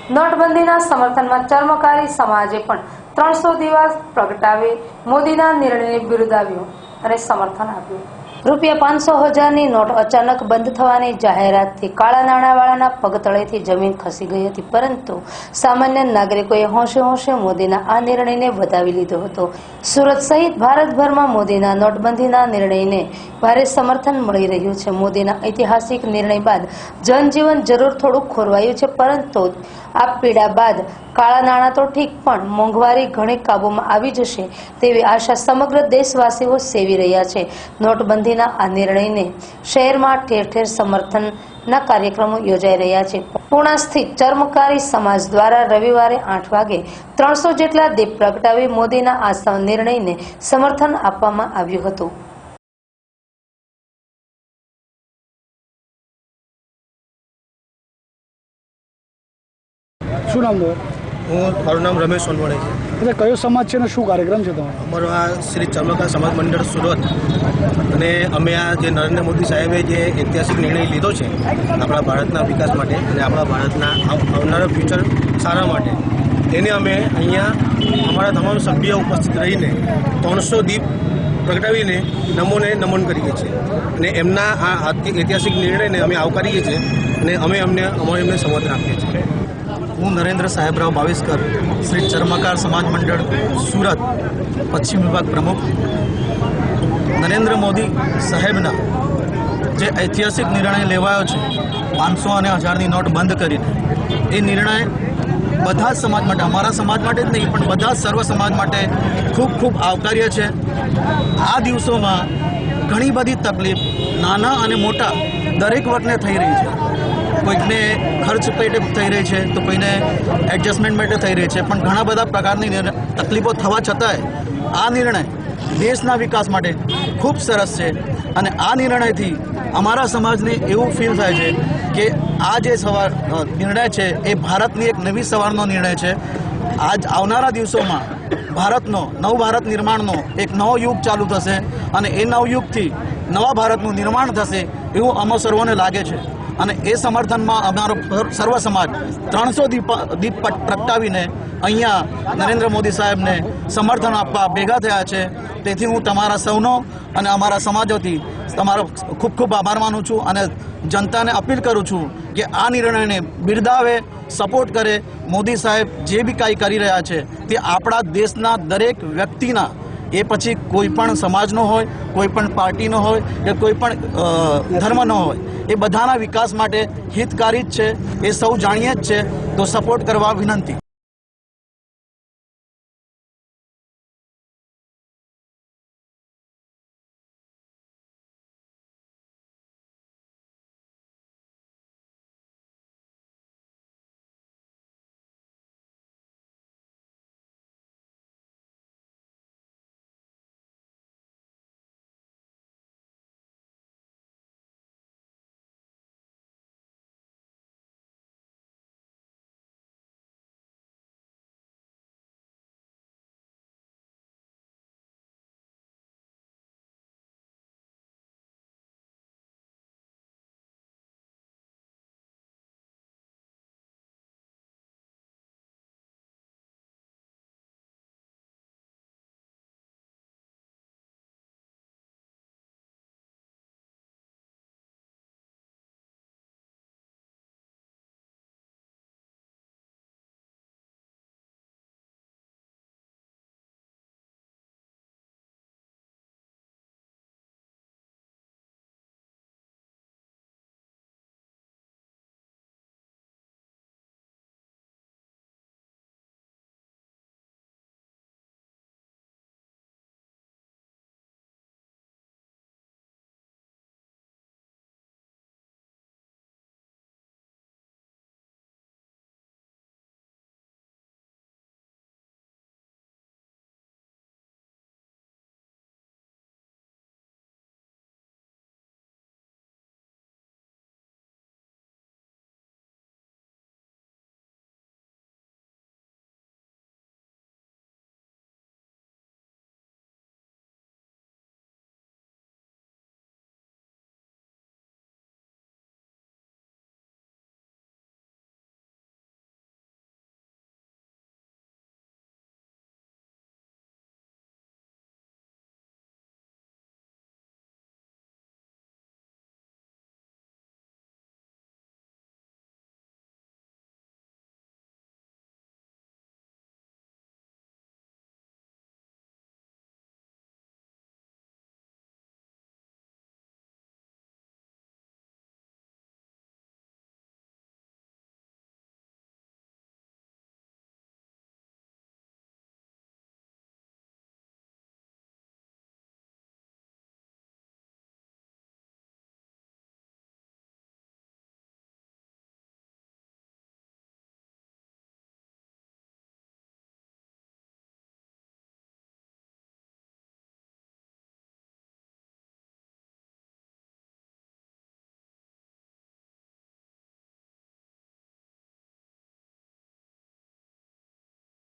નોટબંધીના સમર્થનમાં ચર્મકારી સમાજે પણ 300 દિવસ પ્રગટાવી મોદીના નિર્ણયને બિરદાવ્યો અને સમર્થન આપ્યું। ₹500,000ની નોટ અચાનક બંધ થવાની જાહેરાતથી કાળા નાણાંવાળાના પગતળેથી જમીન ખસી ગઈ હતી, પરંતુ સામાન્ય નાગરિકોએ હોંશે હોંશે મોદીના આ નિર્ણયને વધાવી લીધો હતો। સુરત સહિત ભારતભરમાં મોદીના નોટબંધીના નિર્ણયને ભારે સમર્થન મળી રહ્યું છે। મોદીના ઐતિહાસિક નિર્ણય બાદ જનજીવન જરૂર થોડું ખોરવાયું છે, પરંતુ આ પીડા બાદ કાળા નાણાં તો ઠીક, પણ મોંઘવારી ઘણી કાબૂમાં આવી જશે તેવી આશા સમગ્ર દેશવાસીઓ સેવી રહ્યા છે। નોટબંધીના આ નિર્ણયને શહેરમાં ઠેર ઠેર સમર્થનના કાર્યક્રમો યોજાઈ રહ્યા છે। પૂણા સ્થિત ચર્મકારી સમાજ દ્વારા રવિવારે 8 વાગે 300 જેટલા દીપ પ્રગટાવી મોદીના આ નિર્ણયને સમર્થન આપવામાં આવ્યું હતું। શું નામ છે? મારું નામ રમેશ સોનવણે છે। એટલે કયો સમાજ છે અને શું કાર્યક્રમ છે તમારો? અમારો આ શ્રી ચર્મકાર સમાજ મંડળ સુરત, અને અમે આ જે નરેન્દ્ર મોદી સાહેબે જે ઐતિહાસિક નિર્ણય લીધો છે આપણા ભારતના વિકાસ માટે અને આપણા ભારતના આવનારા ફ્યુચર સારા માટે, તેને અમે અહીંયા અમારા તમામ સભ્યો ઉપસ્થિત રહીને 300 દીપ પ્રગટાવીને નમન કરીએ છીએ અને એમના આ ઐતિહાસિક નિર્ણયને અમે આવકારીએ છીએ અને અમે એમને સમર્થન આપીએ છીએ। હું નરેન્દ્ર સાહેબરાવ ભાવેશકર, શ્રી ચર્મકાર સમાજ મંડળ સુરત પશ્ચિમ વિભાગ પ્રમુખ। નરેન્દ્ર મોદી સાહેબના જે ઐતિહાસિક નિર્ણય લેવાયો છે 500 અને 1000ની નોટ બંધ કરીને, એ નિર્ણય બધા જ સમાજ માટે, અમારા સમાજ માટે જ નહીં પણ બધા સર્વ સમાજ માટે ખૂબ ખૂબ આવકાર્ય છે। આ દિવસોમાં ઘણી બધી તકલીફ નાના અને મોટા દરેક વર્ગને થઈ રહી છે। કોઈકને ખર્ચ પેટે થઈ રહી છે, તો કોઈને એડજસ્ટમેન્ટ માટે થઈ રહી છે, પણ ઘણા બધા પ્રકારની તકલીફો થવા છતાંય આ નિર્ણય દેશના વિકાસ માટે ખૂબ સરસ છે। અને આ નિર્ણયથી અમારા સમાજને એવું ફીલ થાય છે કે આ જે નિર્ણય છે એ ભારતની એક નવી સવારનો નિર્ણય છે। આજ આવનારા દિવસોમાં નવ ભારત નિર્માણનો એક નવો યુગ ચાલુ થશે અને એ નવયુગથી નવા ભારતનું નિર્માણ થશે એવું અમો સર્વોને લાગે છે। અને એ સમર્થનમાં અમારો સર્વ સમાજ 300 દીપ પ્રગટાવીને અહીંયા નરેન્દ્ર મોદી સાહેબને સમર્થન આપવા ભેગા થયા છે। તેથી હું તમારા સૌનો અને અમારા સમાજોથી તમારો ખૂબ ખૂબ આભાર માનું છું અને જનતાને અપીલ કરું છું કે આ નિર્ણયને બિરદાવે, સપોર્ટ કરે। મોદી સાહેબ જે બી કાંઈ કરી રહ્યા છે તે આપણા દેશના દરેક વ્યક્તિના, એ પછી કોઈ પણ સમાજનો હોય, કોઈ પણ પાર્ટીનો હોય કે કોઈ પણ ધર્મનો હોય, એ બધાના વિકાસ માટે હિતકારી જ છે, એ સૌ જાણીએ જ છે। તો સપોર્ટ કરવા વિનંતી।